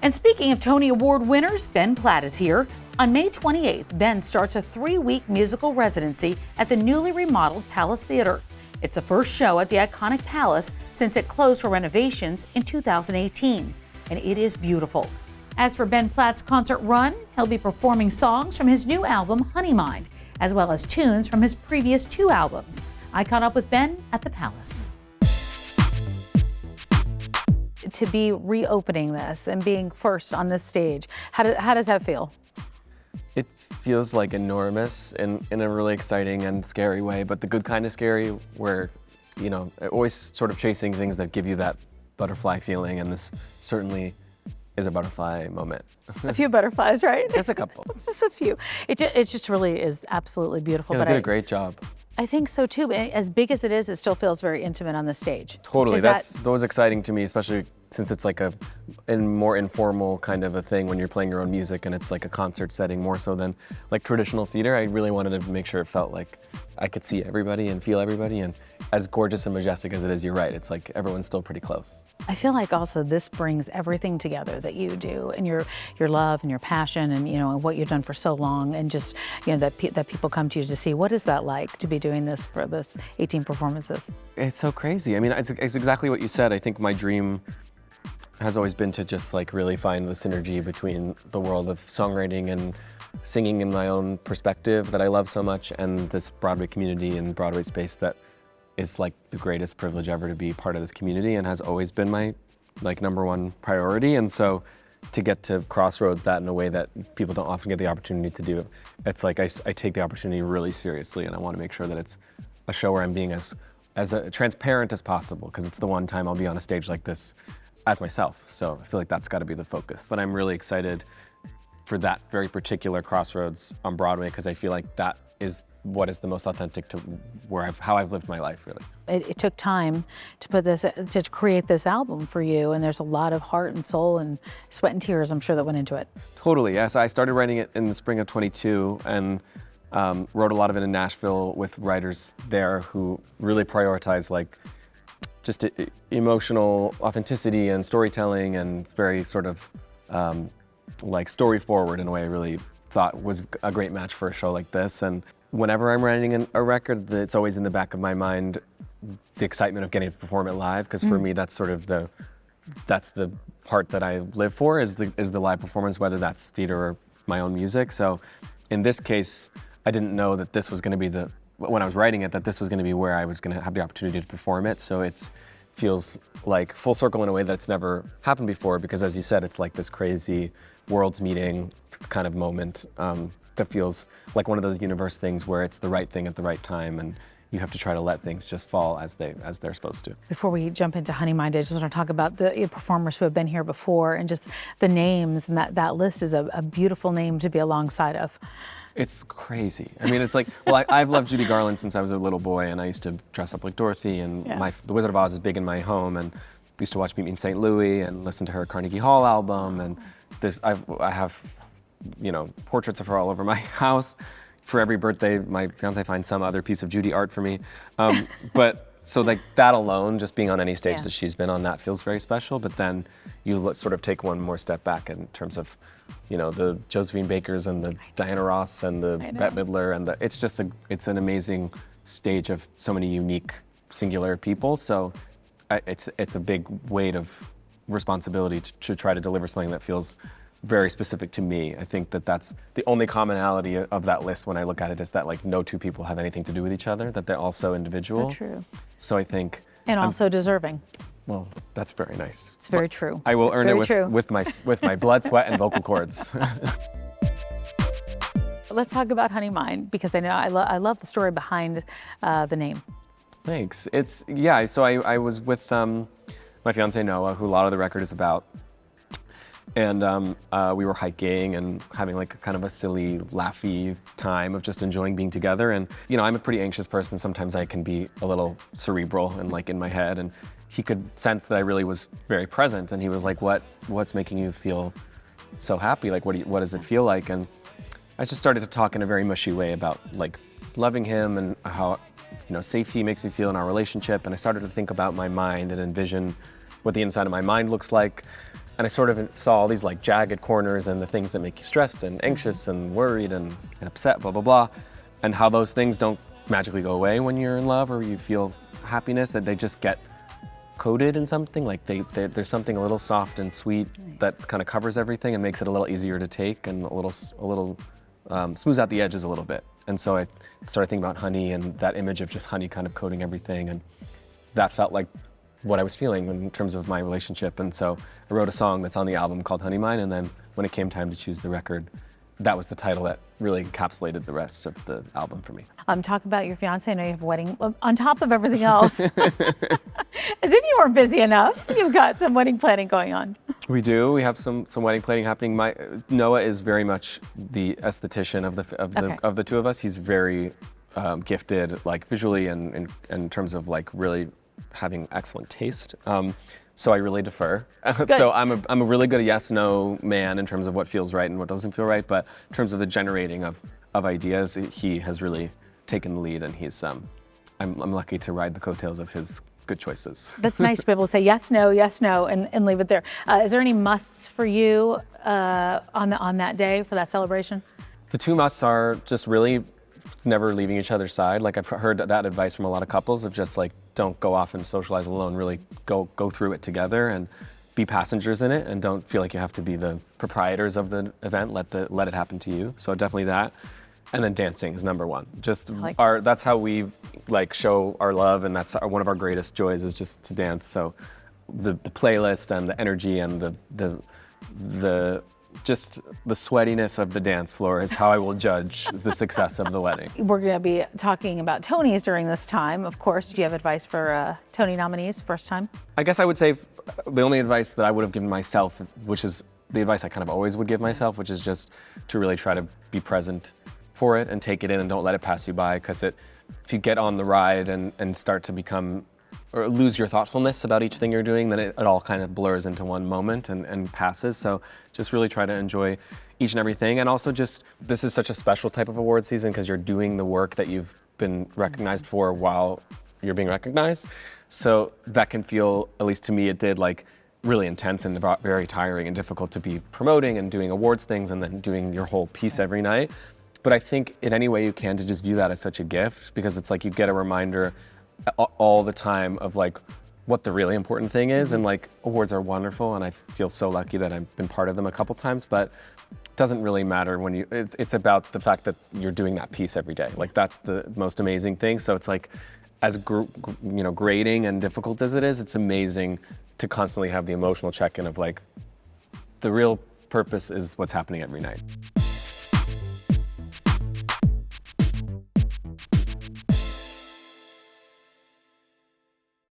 And speaking of Tony Award winners, Ben Platt is here. On May 28th, Ben starts a 3-week musical residency at the newly remodeled Palace Theater. It's the first show at the iconic Palace since it closed for renovations in 2018, and it is beautiful. As for Ben Platt's concert run, he'll be performing songs from his new album, Honey Mind, as well as tunes from his previous 2 albums. I caught up with Ben at the Palace. To be reopening this and being first on this stage, how does that feel? It feels like enormous in a really exciting and scary way, but the good kind of scary where, you know, always sort of chasing things that give you that butterfly feeling, and this certainly is a butterfly moment. A few butterflies, right? Just a couple. Just a few. It just really is absolutely beautiful. Yeah, they did a great job. I think so too. As big as it is, it still feels very intimate on the stage. Totally. That was exciting to me, especially since it's like a more informal kind of a thing when you're playing your own music and it's like a concert setting more so than like traditional theater. I really wanted to make sure it felt like I could see everybody and feel everybody, and as gorgeous and majestic as it is, you're right, it's like everyone's still pretty close. I feel like also this brings everything together that you do, and your love and your passion, and and what you've done for so long, and just that people come to you to see. What is that like to be doing this for this 18 performances? It's so crazy. I mean, it's exactly what you said. I think my dream has always been to just like really find the synergy between the world of songwriting and singing in my own perspective that I love so much, and this Broadway community and Broadway space that is like the greatest privilege ever to be part of this community, and has always been my like #1 priority. And so to get to crossroads that in a way that people don't often get the opportunity to do, it's like I take the opportunity really seriously, and I want to make sure that it's a show where I'm being as transparent as possible, because it's the one time I'll be on a stage like this as myself. So I feel like that's got to be the focus. But I'm really excited for that very particular crossroads on Broadway, because I feel like that is what is the most authentic to how I've lived my life, really. It took time to create this album for you, and there's a lot of heart and soul and sweat and tears, I'm sure, that went into it. Totally, yes. I started writing it in the spring of 22, and wrote a lot of it in Nashville with writers there who really prioritize like just emotional authenticity and storytelling, and it's very sort of like story forward in a way I really thought was a great match for a show like this. And whenever I'm writing a record, it's always in the back of my mind the excitement of getting to perform it live, because for me that's sort of the part that I live for, is the live performance, whether that's theater or my own music. So in this case, I didn't know that this was going to be when I was writing it, that this was going to be where I was going to have the opportunity to perform it. So it feels like full circle in a way that's never happened before, because as you said, it's like this crazy worlds meeting kind of moment that feels like one of those universe things where it's the right thing at the right time, and you have to try to let things just fall as they're supposed to. Before we jump into Honey Mind, I just want to talk about the performers who have been here before, and just the names, and that list is a beautiful name to be alongside of. It's crazy. I mean, it's like, well, I've loved Judy Garland since I was a little boy, and I used to dress up like Dorothy, and The Wizard of Oz is big in my home, and I used to watch Meet Me in St. Louis and listen to her Carnegie Hall album, and I have, portraits of her all over my house. For every birthday, my fiance finds some other piece of Judy art for me. But so like that alone, just being on any stage that she's been on, that feels very special. But then you sort of take one more step back in terms of, the Josephine Bakers and the Diana Ross and the Bette Midler, and it's an amazing stage of so many unique, singular people. So it's a big weight of responsibility to try to deliver something that feels very specific to me. I think that's the only commonality of that list when I look at it, is that like no two people have anything to do with each other, that they're also individual. So true. So I think. And also deserving. Well, that's very nice. It's very true. I will earn it with my blood, sweat, and vocal cords. Let's talk about Honey Mind, because I know I love the story behind the name. Thanks. So I was with my fiance Noah, who a lot of the record is about. And we were hiking and having like kind of a silly, laughy time of just enjoying being together. And I'm a pretty anxious person. Sometimes I can be a little cerebral and like in my head. And he could sense that I really was very present. And he was like, "What's making you feel so happy? Like, what does it feel like?" And I just started to talk in a very mushy way about like loving him and how safe he makes me feel in our relationship. And I started to think about my mind and envision what the inside of my mind looks like. And I sort of saw all these like jagged corners and the things that make you stressed and anxious and worried and upset, blah, blah, blah. And how those things don't magically go away when you're in love or you feel happiness, that they just get coated in something. Like there's something a little soft and sweet that kind of covers everything and makes it a little easier to take and a little smooths out the edges a little bit. And so I started thinking about honey and that image of just honey kind of coating everything. And that felt like what I was feeling in terms of my relationship. And so I wrote a song that's on the album called Honey Mine. And then when it came time to choose the record, that was the title that really encapsulated the rest of the album for me. Talk about your fiance. I know you have a wedding on top of everything else. As if you weren't busy enough, you've got some wedding planning going on. We do. We have some wedding planning happening. Noah is very much the esthetician of the two of us. He's very gifted, like visually and in terms of like really having excellent taste. So I really defer. So I'm a really good yes/no man in terms of what feels right and what doesn't feel right. But in terms of the generating of ideas, he has really taken the lead, and he's I'm lucky to ride the coattails of his good choices. That's nice to be able to say yes, no, and leave it there. Is there any musts for you on that day for that celebration? The two musts are just really never leaving each other's side. Like I've heard that advice from a lot of couples of just like, don't go off and socialize alone, really go through it together and be passengers in it and don't feel like you have to be the proprietors of the event, let it happen to you. So definitely that. And then dancing is number one. Just that's how we like show our love, and that's one of our greatest joys is just to dance. So the playlist and the energy and the just the sweatiness of the dance floor is how I will judge the success of the wedding. We're going to be talking about Tonys during this time, of course. Do you have advice for Tony nominees first time? I guess I would say the only advice that I would have given myself, which is the advice I kind of always would give myself, which is just to really try to be present for it and take it in and don't let it pass you by, because if you get on the ride and start to become or lose your thoughtfulness about each thing you're doing, then it all kind of blurs into one moment and passes. So just really try to enjoy each and everything. And also just, this is such a special type of award season because you're doing the work that you've been recognized for while you're being recognized. So that can feel, at least to me it did, like really intense and very tiring and difficult to be promoting and doing awards things and then doing your whole piece every night. But I think in any way you can to just view that as such a gift, because it's like you get a reminder all the time of like what the really important thing is. And like awards are wonderful and I feel so lucky that I've been part of them a couple times, but it doesn't really matter when it's about the fact that you're doing that piece every day. Like that's the most amazing thing. So it's like as grating and difficult as it is, it's amazing to constantly have the emotional check-in of like the real purpose is what's happening every night.